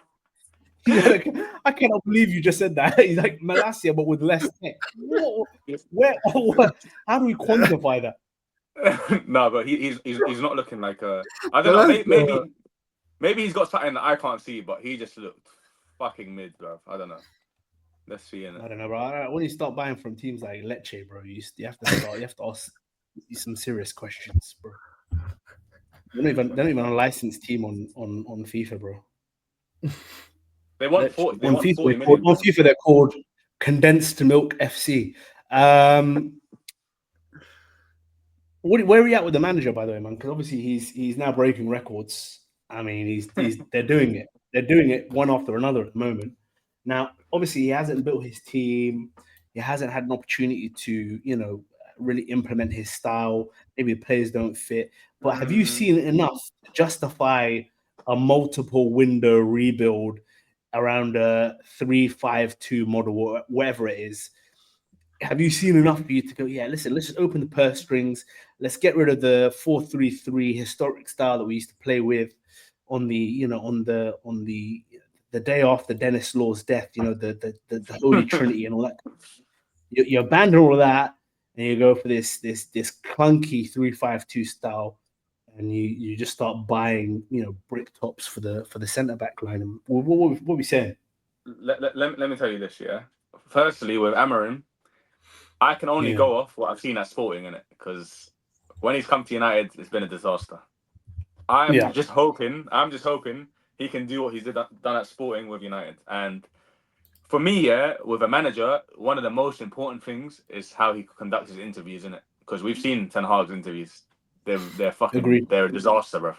I cannot believe you just said that. He's like Malacia, but with less tech. What? How do we quantify that? No, but he's not looking like a. I don't know. Maybe he's got something that I can't see, but he just looked fucking mid, bro. I don't know. Let's see. I don't know, bro. When you start buying from teams like Lecce, bro, you have to ask some serious questions, bro. They're not even a licensed team on FIFA, bro. They want 40 million. On FIFA, they're called Condensed Milk FC. Where are we at with the manager, by the way, man? Because obviously he's now breaking records. I mean, they're doing it. They're doing it one after another at the moment. Now, obviously, he hasn't built his team. He hasn't had an opportunity to, really implement his style. Maybe the players don't fit. But have you seen enough to justify a multiple window rebuild around a 3-5-2 model, or whatever it is? Have you seen enough for you to go, yeah, listen, let's just open the purse strings. Let's get rid of the 4-3-3 historic style that we used to play with on the day after Dennis Law's death, the Holy Trinity and all that. You abandon all of that and you go for this clunky 3-5-2 style, and you just start buying, brick tops for the centre back line. And what are we saying? Let me tell you this, yeah. Firstly, with Amorim, I can only go off what I've seen at Sporting in it, because when he's come to United, it's been a disaster. I'm just hoping he can do what he's done at Sporting with United. And for me, with a manager, one of the most important things is how he conducts his interviews, innit? Because we've seen Ten Hag's interviews. They're fucking Agreed. They're a disaster, bro.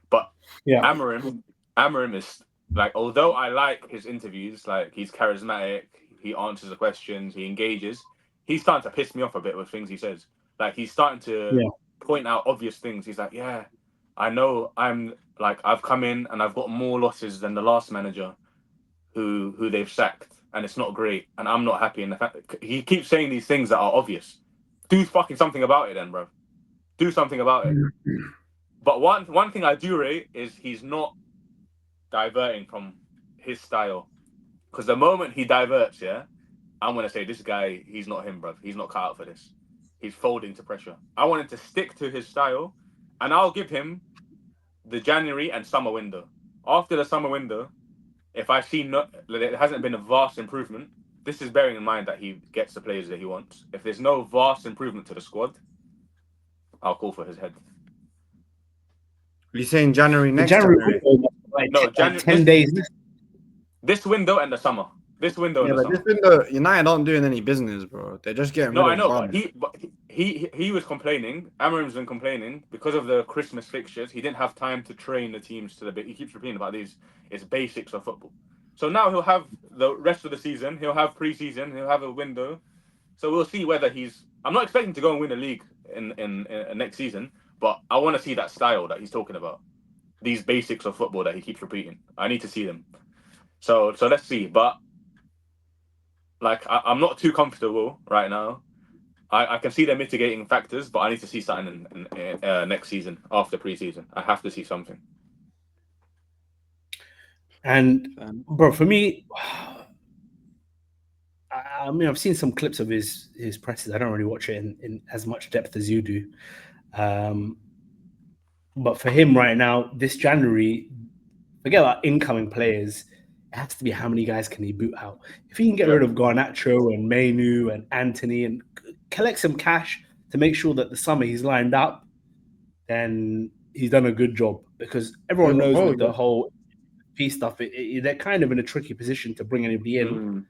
But Amorim is like, although I like his interviews, like he's charismatic, he answers the questions, he engages, he's starting to piss me off a bit with things he says. Like he's starting to point out obvious things. He's like, yeah, I know I've come in and I've got more losses than the last manager who they've sacked, and it's not great, and I'm not happy. And the fact that he keeps saying these things that are obvious. Do fucking something about it then, bro. Do something about it. But one thing I do rate is he's not diverting from his style. Because the moment he diverts, I'm going to say this guy, he's not him, bruv. He's not cut out for this. He's folding to pressure. I want him to stick to his style, and I'll give him the January and summer window. After the summer window, if I see there hasn't been a vast improvement, this is bearing in mind that he gets the players that he wants. If there's no vast improvement to the squad, I'll call for his head. You're saying January next January? No, January. 10 days. This window and the summer. This window. Yeah, and the but summer. this window, United aren't doing any business, bro. They're just getting rid of I know, bum. but he was complaining. Amorim's been complaining because of the Christmas fixtures. He didn't have time to train the teams to the bit. He keeps repeating about these. It's basics of football. So now he'll have the rest of the season. He'll have pre-season. He'll have a window. So we'll see whether he's. I'm not expecting to go and win a league in next season, but I want to see that style that he's talking about. These basics of football that he keeps repeating. I need to see them. So let's see. But like I'm not too comfortable right now. I can see the mitigating factors, but I need to see something in next season after pre-season. I have to see something. And bro, for me, I mean, I've seen some clips of his presses. I don't really watch it in as much depth as you do. But for him right now, this January, forget about incoming players. It has to be how many guys can he boot out. If he can get rid of Garnacho and Mainu and Anthony and collect some cash to make sure that the summer he's lined up, then he's done a good job. Because everyone knows with the whole peace stuff, they're kind of in a tricky position to bring anybody in.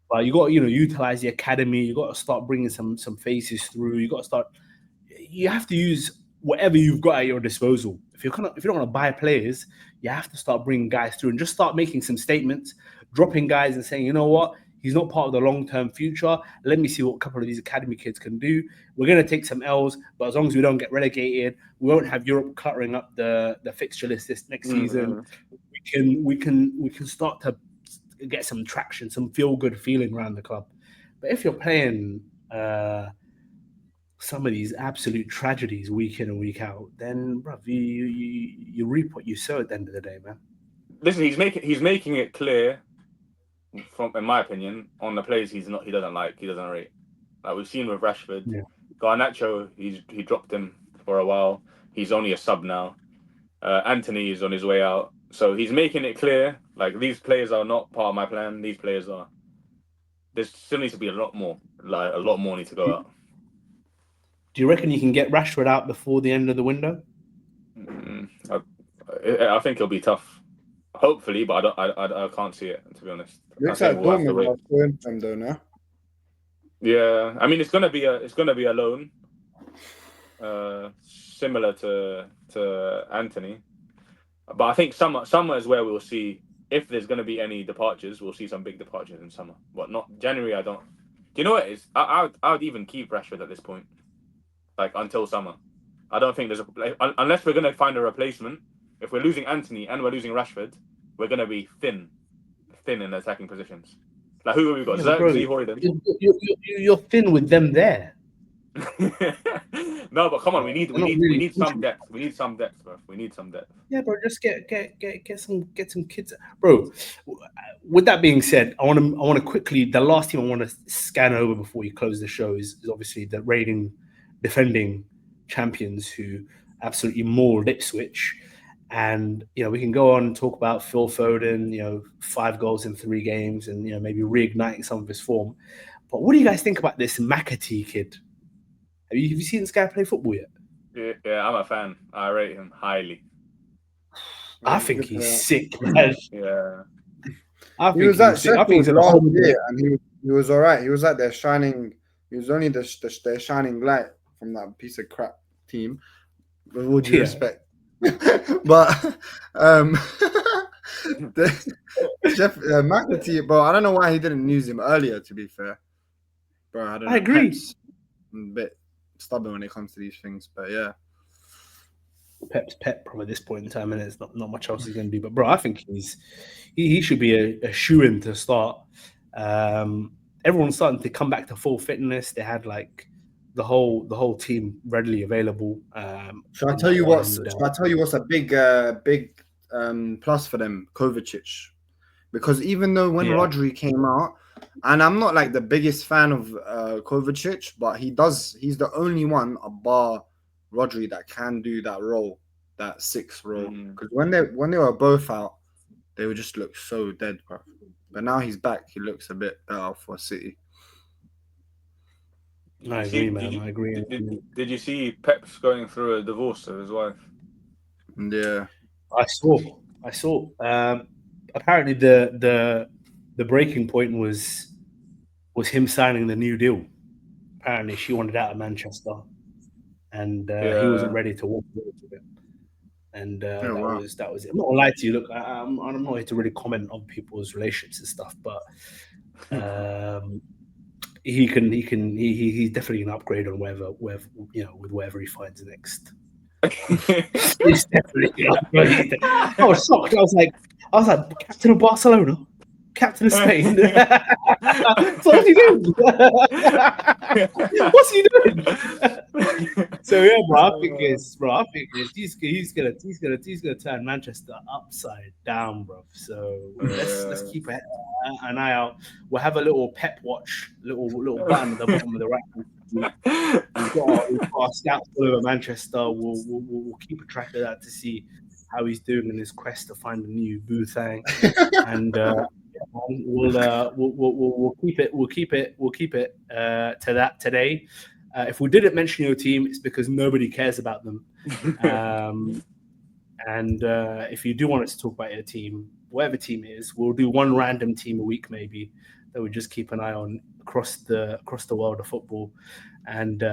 But you got to, utilize the academy. You got to start bringing some faces through. You have to use whatever you've got at your disposal. If you don't want to buy players, you have to start bringing guys through and just start making some statements, dropping guys and saying, you know what, he's not part of the long-term future. Let me see what a couple of these academy kids can do. We're going to take some L's, but as long as we don't get relegated, we won't have Europe cluttering up the fixture list this next season. We can start to get some traction, some feel-good feeling around the club. But if you're playing some of these absolute tragedies week in and week out, then bruv, you reap what you sow at the end of the day, man. Listen, he's making it clear, in my opinion, on the players he doesn't rate. Like we've seen with Rashford, Garnacho, he dropped him for a while. He's only a sub now. Anthony is on his way out, so he's making it clear. Like these players are not part of my plan. These players are. There still needs to be a lot more. Like a lot more need to go out. Do you reckon you can get Rashford out before the end of the window? I think it'll be tough. Hopefully, but I can't see it, to be honest. Looks like Dortmund are going for him though now. Yeah, I mean it's gonna be a loan, similar to Anthony, but I think summer is where we'll see if there's gonna be any departures. We'll see some big departures in summer, but not January. I don't. Do you know what it is? I would even keep Rashford at this point. Like until summer, I don't think there's unless we're gonna find a replacement. If we're losing Anthony and we're losing Rashford, we're gonna be thin in attacking positions. Like who have we got? Xerxes, Hoyden. You're thin with them there. No, but come on, we need some depth. We need some depth, bro. We need some depth. Yeah, bro. Just get some kids, bro. With that being said, I want to quickly. The last team I want to scan over before we close the show is obviously the reigning, defending champions who absolutely mauled Ipswich. And we can go on and talk about Phil Foden, 5 goals in 3 games, and maybe reigniting some of his form. But what do you guys think about this McAtee kid? Have you seen this guy play football yet? Yeah, I'm a fan. I rate him highly. I think he's sick, man. Yeah. He was at Sheffield last year, and he was all right. He was like their shining. He was only their shining light from that piece of crap team. With all due respect. But McAtee, bro, I don't know why he didn't use him earlier. To be fair, bro, I don't know. I agree. A bit stubborn when it comes to these things. But yeah. Pep's Pep from at this point in time, and there's not much else he's going to do. But bro, I think he should be a shoe-in to start. Everyone's starting to come back to full fitness. They had like the whole team readily available. Shall I tell you what's a big plus for them? Kovacic, because even though when Rodri came out, and I'm not like the biggest fan of Kovacic, but he's the only one bar Rodri that can do that role, that 6 role. Because when they were both out, they would just look so dead, bro. But now he's back, he looks a bit better for City. I agree, man. I agree. Did you see Pep's going through a divorce with his wife? Yeah, I saw. Apparently, the breaking point was him signing the new deal. Apparently, she wanted out of Manchester, and he wasn't ready to walk away with it. And that was it. I'm not gonna lie to you. Look, I'm not here to really comment on people's relationships and stuff, but he's definitely an upgrade on wherever he finds next. He's definitely an upgrade. I was shocked. I was like, captain of Barcelona, captain of Spain. So what's he doing? What's he doing? So yeah, bro, I think he's gonna turn Manchester upside down, bro. So let's keep an eye out. We'll have a little Pep watch, little button at the bottom of the right. We've got our scouts all over Manchester. We'll keep a track of that to see how he's doing in his quest to find a new Boothang, and we'll keep it to that today. If we didn't mention your team, it's because nobody cares about them. And if you do want us to talk about your team, whatever team it is, we'll do one random team a week maybe that we just keep an eye on across the world of football. And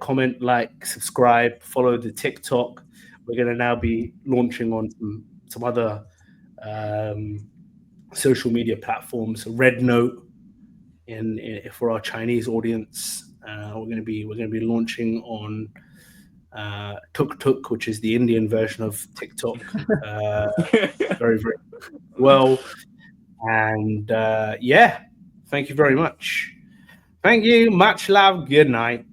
comment, like, subscribe, follow the TikTok. We're going to now be launching on some other social media platforms. Red Note for our Chinese audience. We're going to be launching on Tuk Tuk, which is the Indian version of TikTok. Very, very well. And thank you very much. Thank you. Much love. Good night.